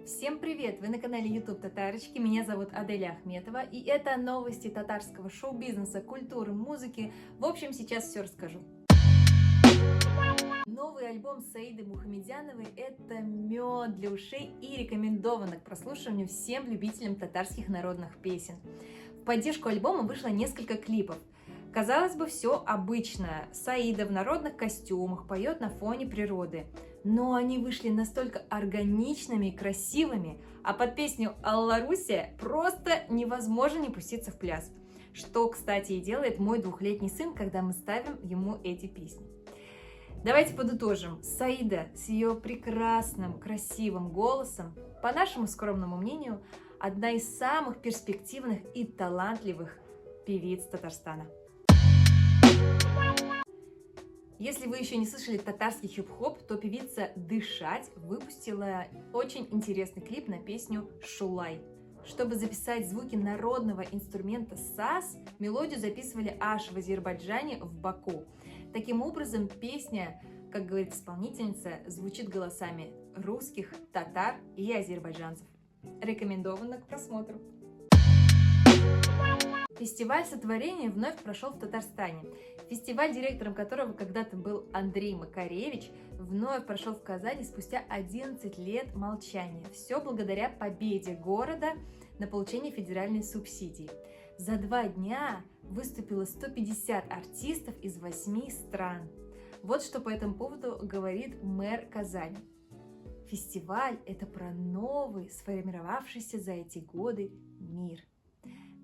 Всем привет! Вы на канале YouTube Татарочки, меня зовут Аделя Ахметова, и это новости татарского шоу-бизнеса, культуры, музыки. В общем, сейчас все расскажу. Новый альбом Саиды Мухамедяновой – это мед для ушей и рекомендовано к прослушиванию всем любителям татарских народных песен. В поддержку альбома вышло несколько клипов. Казалось бы, все обычно. Саида в народных костюмах поет на фоне природы. Но они вышли настолько органичными и красивыми, а под песню «Алла Руся» просто невозможно не пуститься в пляс. Что, кстати, и делает мой двухлетний сын, когда мы ставим ему эти песни. Давайте подытожим. Саида с ее прекрасным, красивым голосом, по нашему скромному мнению, одна из самых перспективных и талантливых певиц Татарстана. Если вы еще не слышали татарский хип-хоп, то певица «Дышать» выпустила очень интересный клип на песню «Шулай». Чтобы записать звуки народного инструмента саз, мелодию записывали аж в Азербайджане, в Баку. Таким образом, песня, как говорит исполнительница, звучит голосами русских, татар и азербайджанцев. Рекомендовано к просмотру. Фестиваль сотворения вновь прошел в Татарстане. Фестиваль, директором которого когда-то был Андрей Макаревич, вновь прошел в Казани спустя 11 лет молчания. Все благодаря победе города на получение федеральной субсидии. За 2 дня выступило 150 артистов из 8 стран. Вот что по этому поводу говорит мэр Казани. Фестиваль – это про новый, сформировавшийся за эти годы мир.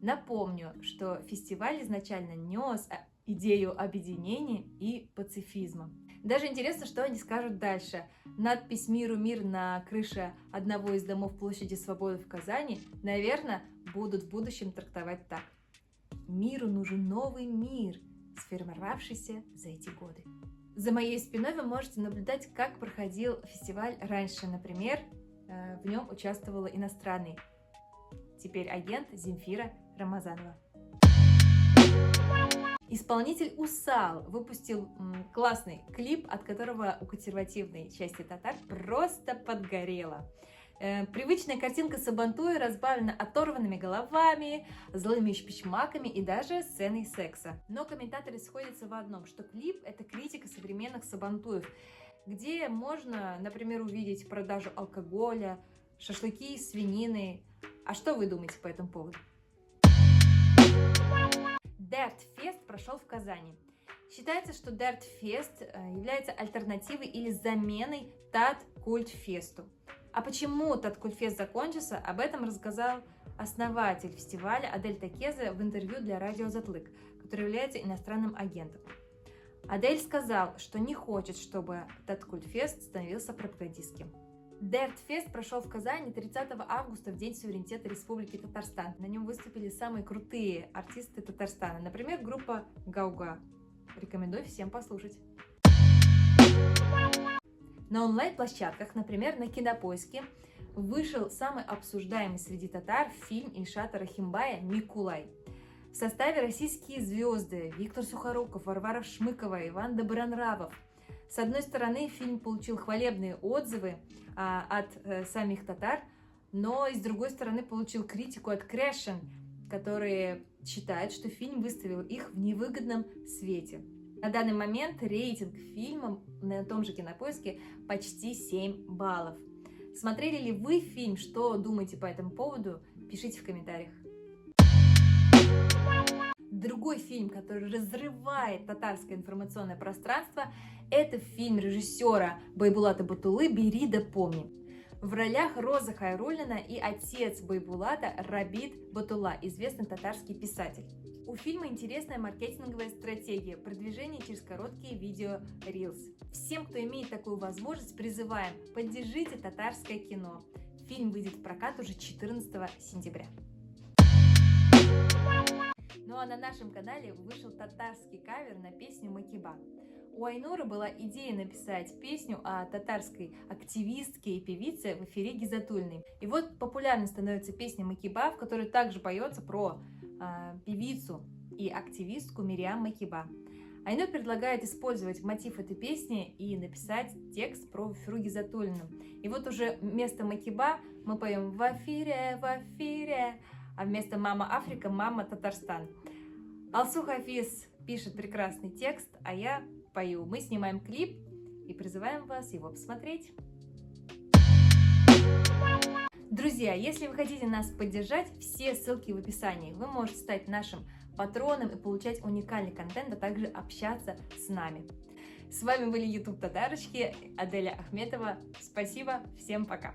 Напомню, что фестиваль изначально нес идею объединения и пацифизма. Даже интересно, что они скажут дальше. Надпись «Миру мир» на крыше одного из домов площади Свободы в Казани, наверное, будут в будущем трактовать так. Миру нужен новый мир, сформировавшийся за эти годы. За моей спиной вы можете наблюдать, как проходил фестиваль раньше. Например, в нем участвовала иностранный, теперь агент Земфира Рамазанова. Исполнитель Усал выпустил классный клип, от которого у консервативной части татар просто подгорело. Привычная картинка Сабантуя разбавлена оторванными головами, злыми шпичмаками и даже сценой секса. Но комментаторы сходятся в одном, что клип – это критика современных сабантуев, где можно, например, увидеть продажу алкоголя, шашлыки из свинины. А что вы думаете по этому поводу? Dirt Fest прошел в Казани. Считается, что Dirt Fest является альтернативой или заменой Tat-Культфесту. А почему Tat-Культфест закончился, об этом рассказал основатель фестиваля Адель Такезе в интервью для радио Затлык, который является иностранным агентом. Адель сказал, что не хочет, чтобы Tat-Культфест становился пропагандистским. Dirt Fest прошел в Казани 30 августа, в День суверенитета Республики Татарстан. На нем выступили самые крутые артисты Татарстана, например, группа Гауга. Рекомендую всем послушать. На онлайн-площадках, например, на Кинопоиске, вышел самый обсуждаемый среди татар фильм Ильшата Рахимбая «Микулай». В составе российские звезды Виктор Сухоруков, Варвара Шмыкова, Иван Добронравов. С одной стороны, фильм получил хвалебные отзывы от самих татар, но и с другой стороны получил критику от Крешен, которые считают, что фильм выставил их в невыгодном свете. На данный момент рейтинг фильма на том же Кинопоиске почти 7 баллов. Смотрели ли вы фильм? Что думаете по этому поводу? Пишите в комментариях. Другой фильм, который разрывает татарское информационное пространство, это фильм режиссера Байбулата Батулы «Бери да помни». В ролях Роза Хайруллина и отец Байбулата Рабит Батула, известный татарский писатель. У фильма интересная маркетинговая стратегия продвижения через короткие видео Reels. Всем, кто имеет такую возможность, призываем: поддержите татарское кино. Фильм выйдет в прокат уже 14 сентября. Ну а на нашем канале вышел татарский кавер на песню «Макиба». У Айнуры была идея написать песню о татарской активистке и певице в эфире Гизатульной. И вот популярной становится песня «Макиба», в которой также поется про певицу и активистку Мириам Макиба. Айнур предлагает использовать мотив этой песни и написать текст про Фируги Затуллину. И вот уже вместо Макиба мы поем в эфире, а вместо Мама Африка, Мама Татарстан. Алсу Хафиз пишет прекрасный текст, а я пою. Мы снимаем клип и призываем вас его посмотреть. Друзья, если вы хотите нас поддержать, все ссылки в описании. Вы можете стать нашим патроном и получать уникальный контент, а также общаться с нами. С вами были YouTube Татарочки, Аделя Ахметова. Спасибо, всем пока!